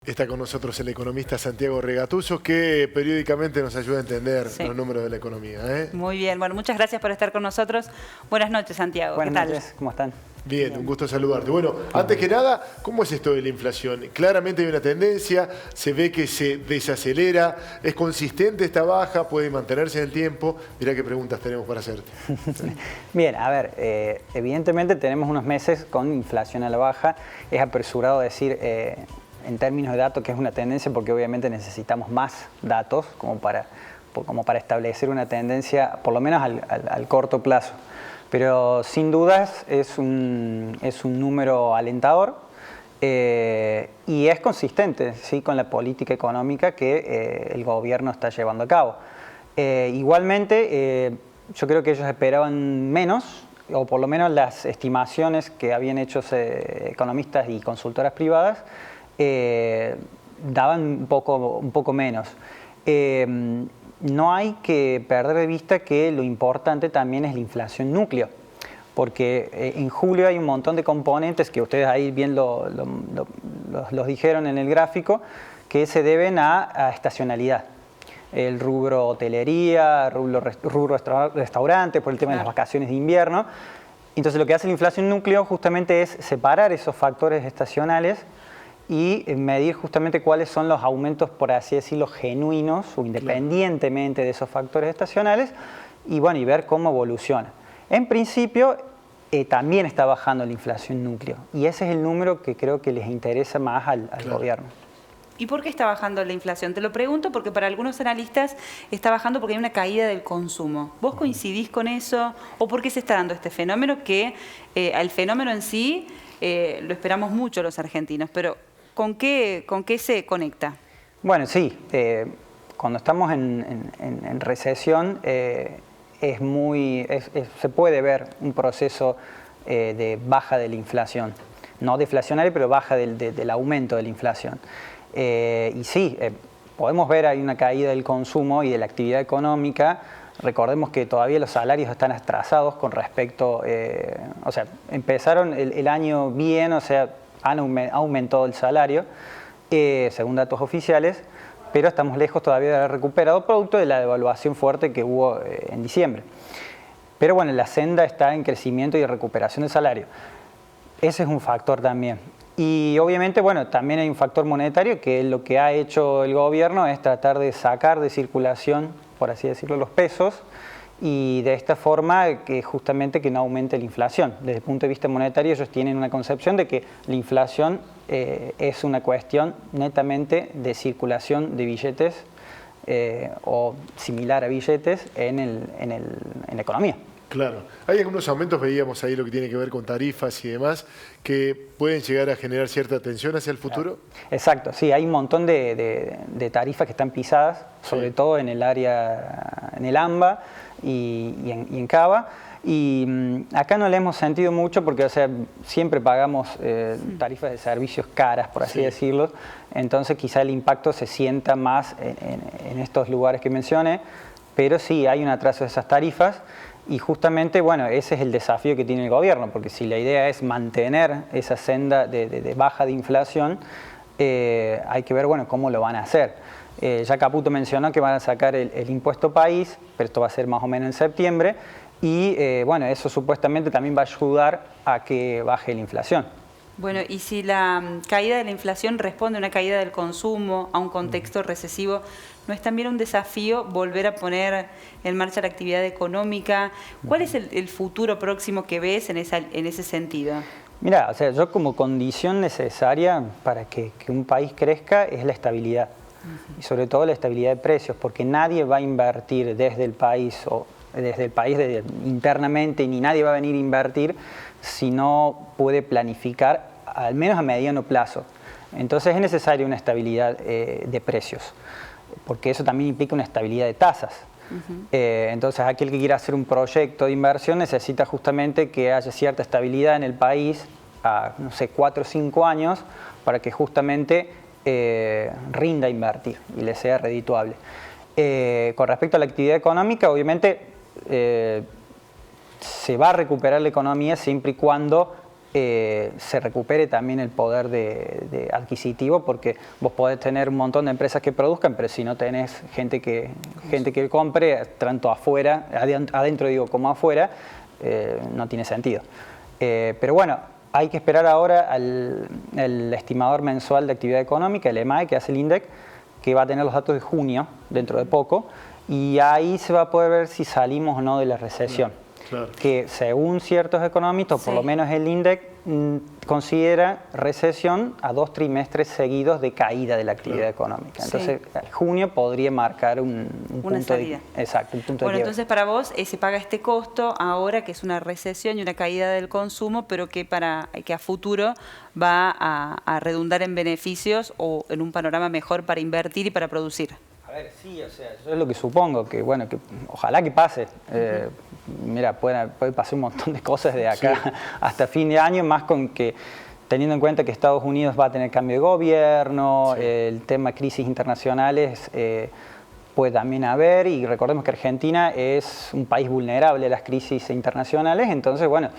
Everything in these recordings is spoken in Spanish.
Está con nosotros el economista Santiago Regatuzzo, que periódicamente nos ayuda a entender los números de la economía. Muy bien, bueno, muchas gracias por estar con nosotros. Buenas noches, Santiago. Buenas ¿Qué tal? noches, ¿cómo están? Bien, un gusto saludarte. Bueno, antes que nada, ¿cómo es esto de la inflación? Claramente hay una tendencia, se ve que se desacelera, ¿es consistente esta baja? ¿Puede mantenerse en el tiempo? Mirá qué preguntas tenemos para hacerte. Bien, a ver, evidentemente tenemos unos meses con inflación a la baja. Es apresurado decir en términos de datos que es una tendencia porque obviamente necesitamos más datos como para establecer una tendencia, por lo menos al corto plazo. Pero sin dudas es un número alentador y es consistente, ¿sí?, con la política económica que el gobierno está llevando a cabo. Igualmente, yo creo que ellos esperaban menos, o por lo menos las estimaciones que habían hecho economistas y consultoras privadas daban un poco menos. No hay que perder de vista que lo importante también es la inflación núcleo, porque en julio hay un montón de componentes que ustedes ahí bien los dijeron en el gráfico, que se deben a estacionalidad. El rubro hotelería, rubro restaurante, por el tema de las vacaciones de invierno. Entonces lo que hace la inflación núcleo justamente es separar esos factores estacionales y medir justamente cuáles son los aumentos, por así decirlo, genuinos o independientemente de esos factores estacionales y ver cómo evoluciona. En principio, también está bajando la inflación núcleo y ese es el número que creo que les interesa más al gobierno. ¿Y por qué está bajando la inflación? Te lo pregunto porque para algunos analistas está bajando porque hay una caída del consumo. ¿Vos coincidís con eso? ¿O por qué se está dando este fenómeno? Que el fenómeno en sí lo esperamos mucho los argentinos, pero ¿con qué se conecta? Bueno, sí, cuando estamos en recesión se puede ver un proceso de baja de la inflación. No deflacionario, pero baja del aumento de la inflación. Y sí, podemos ver ahí una caída del consumo y de la actividad económica. Recordemos que todavía los salarios están atrasados con respecto, o sea, empezaron el año bien, o sea, ha aumentado el salario, según datos oficiales, pero estamos lejos todavía de haber recuperado producto de la devaluación fuerte que hubo en diciembre. Pero bueno, la senda está en crecimiento y recuperación del salario. Ese es un factor también. Y obviamente, también hay un factor monetario que lo que ha hecho el gobierno es tratar de sacar de circulación, por así decirlo, los pesos y de esta forma que justamente que no aumente la inflación. Desde el punto de vista monetario ellos tienen una concepción de que la inflación es una cuestión netamente de circulación de billetes o similar a billetes en la economía. Claro. Hay algunos aumentos, veíamos ahí lo que tiene que ver con tarifas y demás, que pueden llegar a generar cierta tensión hacia el futuro. Exacto, sí, hay un montón de tarifas que están pisadas, sobre todo en el área, en el AMBA y en Cava. Y acá no le hemos sentido mucho porque, o sea, siempre pagamos tarifas de servicios caras, por así decirlo. Entonces quizá el impacto se sienta más en estos lugares que mencioné, pero sí hay un atraso de esas tarifas. Y justamente, ese es el desafío que tiene el gobierno, porque si la idea es mantener esa senda de baja de inflación, hay que ver, cómo lo van a hacer. Ya Caputo mencionó que van a sacar el impuesto país, pero esto va a ser más o menos en septiembre, y eso supuestamente también va a ayudar a que baje la inflación. Bueno, y si la caída de la inflación responde a una caída del consumo, a un contexto recesivo, ¿no es también un desafío volver a poner en marcha la actividad económica? ¿Cuál es el futuro próximo que ves en ese sentido? Mira, o sea, yo como condición necesaria para que un país crezca es la estabilidad. Y sobre todo la estabilidad de precios, porque nadie va a invertir desde el país internamente, ni nadie va a venir a invertir si no puede planificar al menos a mediano plazo. Entonces es necesaria una estabilidad de precios, porque eso también implica una estabilidad de tasas. Entonces aquel que quiera hacer un proyecto de inversión necesita justamente que haya cierta estabilidad en el país a, 4 o 5 años para que justamente rinda invertir y le sea redituable. Con respecto a la actividad económica, obviamente se va a recuperar la economía siempre y cuando se recupere también el poder de adquisitivo, porque vos podés tener un montón de empresas que produzcan, pero si no tenés gente que compre, tanto afuera, adentro digo como afuera, no tiene sentido. Pero bueno, hay que esperar ahora el estimador mensual de actividad económica, el EMAE, que hace el INDEC, que va a tener los datos de junio, dentro de poco, y ahí se va a poder ver si salimos o no de la recesión. Claro. Que según ciertos economistas, o por lo menos el INDEC, considera recesión a 2 trimestres seguidos de caída de la actividad económica. Entonces, junio podría marcar un una punto salida. Exacto, un punto de Bueno, quiebre. entonces para vos se paga este costo ahora, que es una recesión y una caída del consumo, pero que a futuro va a redundar en beneficios o en un panorama mejor para invertir y para producir. A ver, sí, o sea, yo es lo que supongo, que bueno, que ojalá que pase. Mira, puede pasar un montón de cosas de acá hasta fin de año, más con que, teniendo en cuenta que Estados Unidos va a tener cambio de gobierno, el tema crisis internacionales puede también haber, y recordemos que Argentina es un país vulnerable a las crisis internacionales, entonces bueno,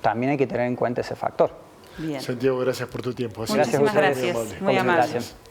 también hay que tener en cuenta ese factor. Bien. Santiago, gracias por tu tiempo. Muchísimas Gracias a ustedes. gracias. Muy Muy amable. amable. Gracias.